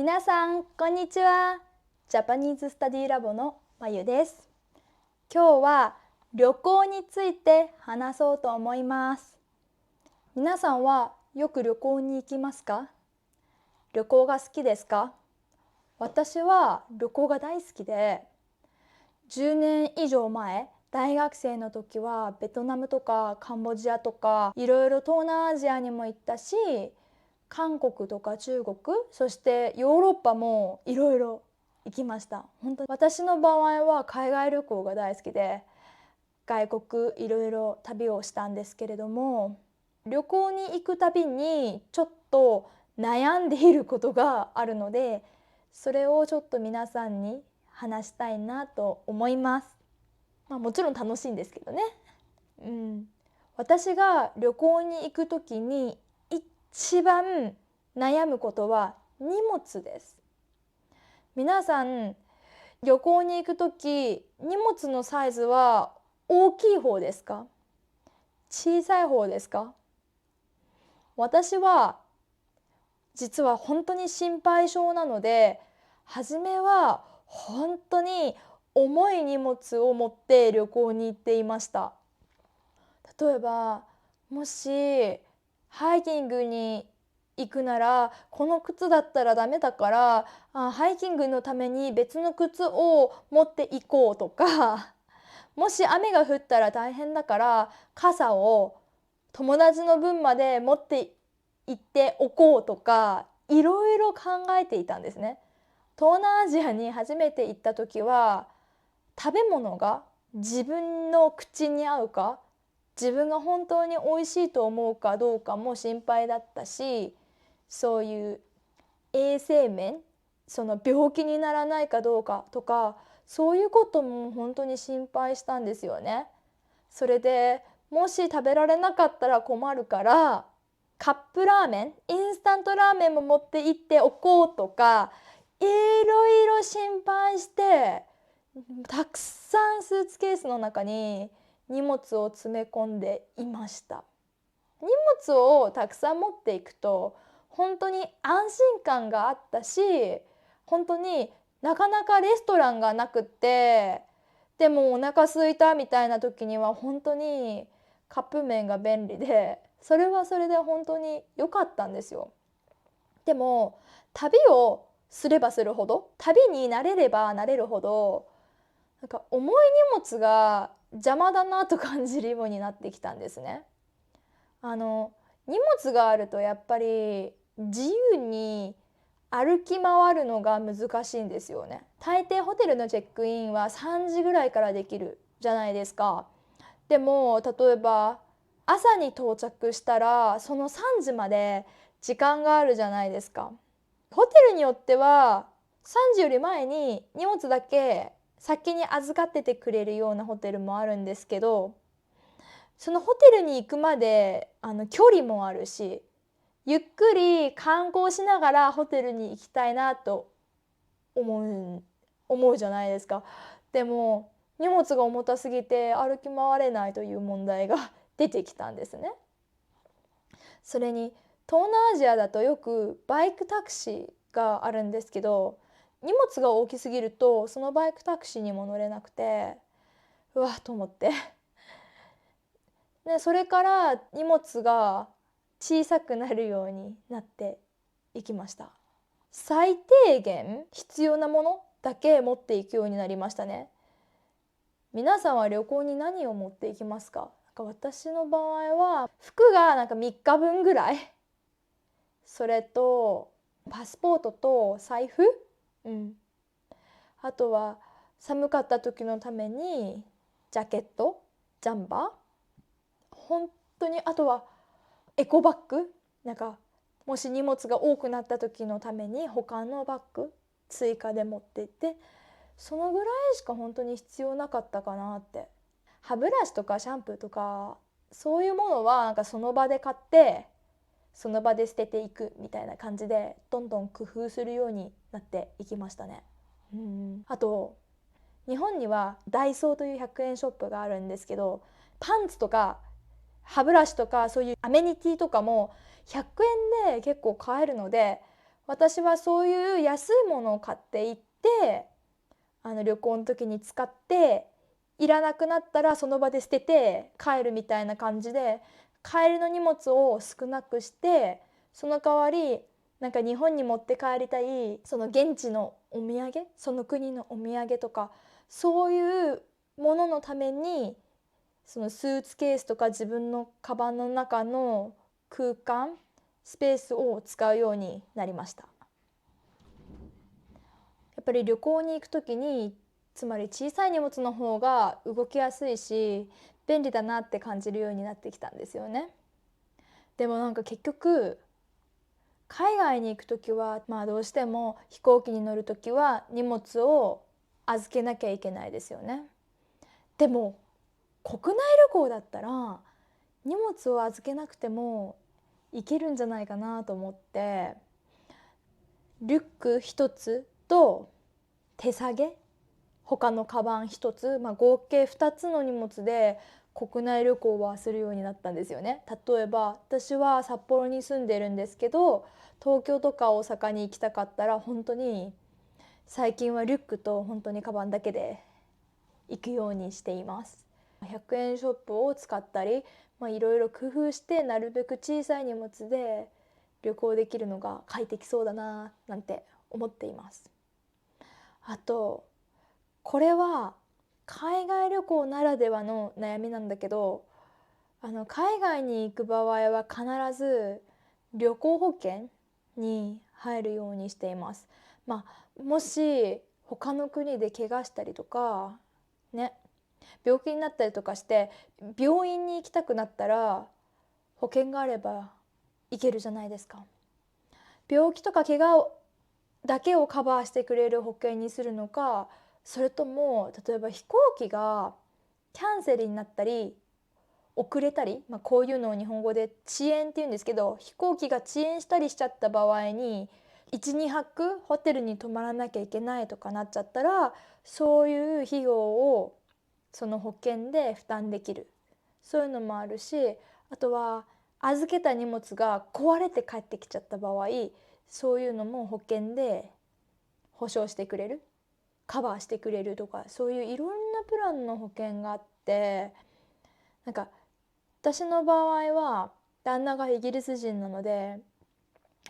皆さん、こんにちは。ジャパニーズスタディラボのまゆです。今日は旅行について話そうと思います。皆さんはよく旅行に行きますか？旅行が好きですか？私は旅行が大好きで、10年以上前、大学生の時はベトナムとかカンボジアとかいろいろ東南アジアにも行ったし、韓国とか中国、そしてヨーロッパもいろいろ行きました。本当に私の場合は海外旅行が大好きで、外国いろいろ旅をしたんですけれども、旅行に行くたびにちょっと悩んでいることがあるので、それをちょっと皆さんに話したいなと思います。もちろん楽しいんですけどね。私が旅行に行く時に一番悩むことは荷物です。皆さん、旅行に行く時、荷物のサイズは大きい方ですか？小さい方ですか？私は実は本当に心配性なので、初めは本当に重い荷物を持って旅行に行っていました。例えば、もしハイキングに行くならこの靴だったらダメだから、ハイキングのために別の靴を持っていこうとか、もし雨が降ったら大変だから傘を友達の分まで持って行っておこうとか、いろいろ考えていたんですね。東南アジアに初めて行った時は、食べ物が自分の口に合うか、自分が本当に美味しいと思うかどうかも心配だったし、そういう衛生面、その病気にならないかどうかとか、そういうことも本当に心配したんですよね。それでもし食べられなかったら困るから、カップラーメン、インスタントラーメンも持って行っておこうとか、いろいろ心配して、たくさんスーツケースの中に荷物を詰め込んでいました。荷物をたくさん持っていくと本当に安心感があったし、本当になかなかレストランがなくって、でもお腹空いたみたいな時には本当にカップ麺が便利で、それはそれで本当に良かったんですよ。でも旅をすればするほど、旅に慣れれば慣れるほど、重い荷物が邪魔だなと感じるようになってきたんですね。荷物があるとやっぱり自由に歩き回るのが難しいんですよね。大抵ホテルのチェックインは3時ぐらいからできるじゃないですか。でも例えば朝に到着したらその3時まで時間があるじゃないですか。ホテルによっては3時より前に荷物だけ先に預かっててくれるようなホテルもあるんですけど、そのホテルに行くまで距離もあるし、ゆっくり観光しながらホテルに行きたいなと思うじゃないですか。でも荷物が重たすぎて歩き回れないという問題が出てきたんですね。それに東南アジアだとよくバイクタクシーがあるんですけど、荷物が大きすぎるとそのバイクタクシーにも乗れなくて、うわっと思ってで、それから荷物が小さくなるようになっていきました。最低限必要なものだけ持っていくようになりましたね。皆さんは旅行に何を持っていきますか？私の場合は服が3日分ぐらい、それとパスポートと財布、あとは寒かった時のためにジャケット、ジャンバー、本当にあとはエコバッグ、もし荷物が多くなった時のために他のバッグ追加で持っていって、そのぐらいしか本当に必要なかったかなって。歯ブラシとかシャンプーとかそういうものはその場で買ってその場で捨てていくみたいな感じでどんどん工夫するようになっていきましたね。あと日本にはダイソーという100円ショップがあるんですけど、パンツとか歯ブラシとかそういうアメニティとかも100円で結構買えるので、私はそういう安いものを買っていって、旅行の時に使って、いらなくなったらその場で捨てて帰るみたいな感じで、帰りの荷物を少なくして、その代わりなんか日本に持って帰りたいその現地のお土産、その国のお土産とか、そういうもののためにそのスーツケースとか自分のカバンの中の空間、スペースを使うようになりました。やっぱり旅行に行く時に、つまり小さい荷物の方が動きやすいし便利だなって感じるようになってきたんですよね。でもなんか結局海外に行く時は、どうしても飛行機に乗る時は荷物を預けなきゃいけないですよね。でも国内旅行だったら荷物を預けなくてもいけるんじゃないかなと思って、リュック一つと手提げ、他のカバン一つ、合計2つの荷物で国内旅行はするようになったんですよね。例えば私は札幌に住んでるんですけど、東京とか大阪に行きたかったら本当に最近はリュックと本当にカバンだけで行くようにしています。100円ショップを使ったり、いろいろ工夫してなるべく小さい荷物で旅行できるのが快適そうだななんて思っています。あとこれは海外旅行ならではの悩みなんだけど、海外に行く場合は必ず旅行保険に入るようにしています。もし他の国で怪我したりとかね、病気になったりとかして病院に行きたくなったら保険があれば行けるじゃないですか。病気とか怪我だけをカバーしてくれる保険にするのか、それとも例えば飛行機がキャンセルになったり遅れたり、こういうのを日本語で遅延って言うんですけど、飛行機が遅延したりしちゃった場合に12泊ホテルに泊まらなきゃいけないとかなっちゃったら、そういう費用をその保険で負担できる、そういうのもあるし、あとは預けた荷物が壊れて帰ってきちゃった場合、そういうのも保険で保証してくれる、カバーしてくれるとか、そういういろんなプランの保険があって、なんか私の場合は旦那がイギリス人なので、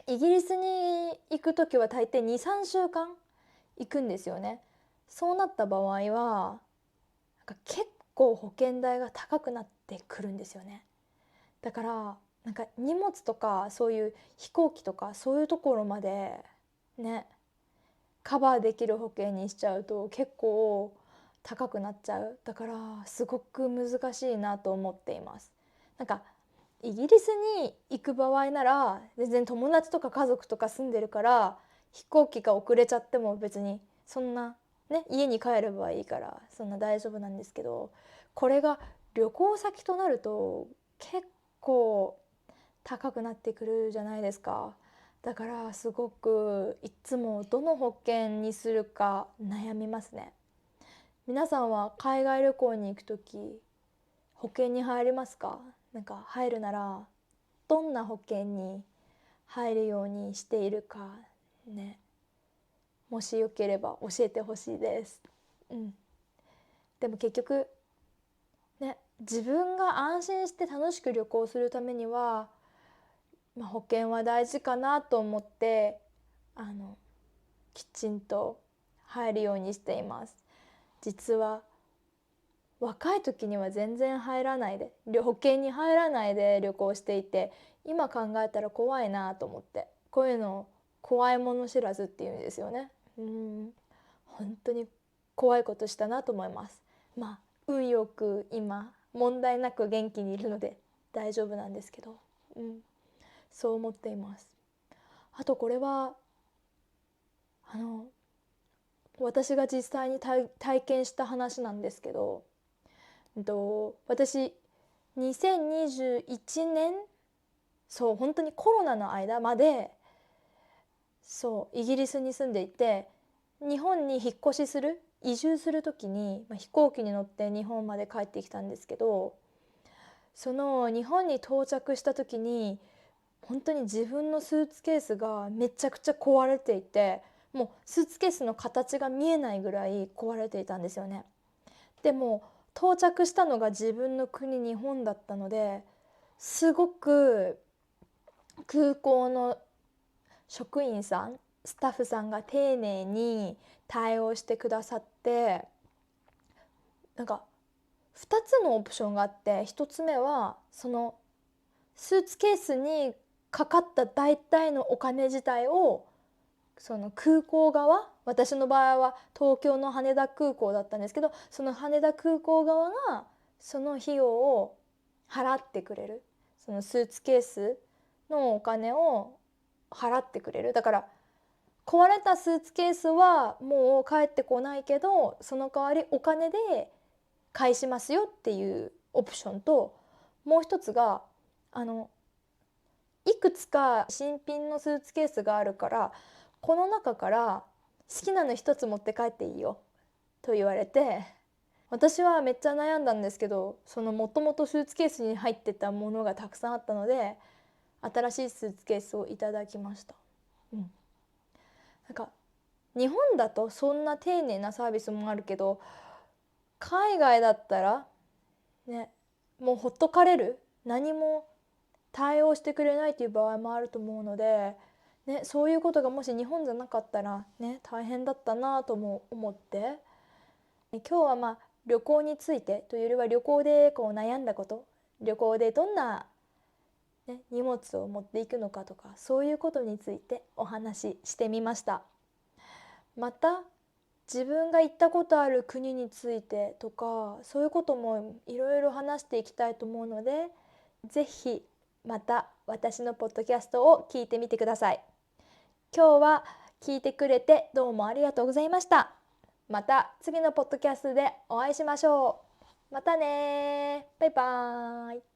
イギリスに行く時は大抵2、3週間行くんですよね。そうなった場合は結構保険代が高くなってくるんですよね。だから荷物とかそういう飛行機とかそういうところまでねカバーできる保険にしちゃうと結構高くなっちゃう。だからすごく難しいなと思っています。イギリスに行く場合なら全然友達とか家族とか住んでるから、飛行機が遅れちゃっても別にそんなね、家に帰ればいいからそんな大丈夫なんですけど、これが旅行先となると結構高くなってくるじゃないですか。だからすごくいつもどの保険にするか悩みますね。皆さんは海外旅行に行くとき保険に入りますか？入るならどんな保険に入るようにしているかね、もしよければ教えてほしいです。でも結局ね、自分が安心して楽しく旅行するためには、保険は大事かなと思ってきちんと入るようにしています。実は若い時には全然入らないで、保険に入らないで旅行していて、今考えたら怖いなと思って、こういうの怖いもの知らずっていうんですよね。本当に怖いことしたなと思います。運よく今問題なく元気にいるので大丈夫なんですけど、そう思っています。あとこれは私が実際に体験した話なんですけど、私2021年、そう本当にコロナの間までイギリスに住んでいて、日本に引っ越しする移住する時に、飛行機に乗って日本まで帰ってきたんですけど、その日本に到着した時に本当に自分のスーツケースがめちゃくちゃ壊れていて、もうスーツケースの形が見えないぐらい壊れていたんですよね。でも到着したのが自分の国日本だったので、すごく空港の職員さん、スタッフさんが丁寧に対応してくださって、なんか2つのオプションがあって、1つ目はそのスーツケースにかかった大体のお金自体をその空港側、私の場合は東京の羽田空港だったんですけど、その羽田空港側がその費用を払ってくれる、そのスーツケースのお金を払ってくれる。だから壊れたスーツケースはもう帰ってこないけど、その代わりお金で返しますよっていうオプションと、もう一つがいくつか新品のスーツケースがあるから、この中から好きなの一つ持って帰っていいよと言われて、私はめっちゃ悩んだんですけど、そのもともとスーツケースに入ってたものがたくさんあったので、新しいスーツケースをいただきました。なんか日本だとそんな丁寧なサービスもあるけど、海外だったらね、もうほっとかれる、何も対応してくれないという場合もあると思うので、ね、そういうことがもし日本じゃなかったらね、大変だったなとも思って、今日は旅行についてというよりは、旅行でこう悩んだこと、旅行でどんな、ね、荷物を持っていくのかとか、そういうことについてお話ししてみました。また自分が行ったことある国についてとか、そういうこともいろいろ話していきたいと思うので、ぜひまた私のポッドキャストを聞いてみてください。今日は聞いてくれてどうもありがとうございました。また次のポッドキャストでお会いしましょう。またね。バイバーイ。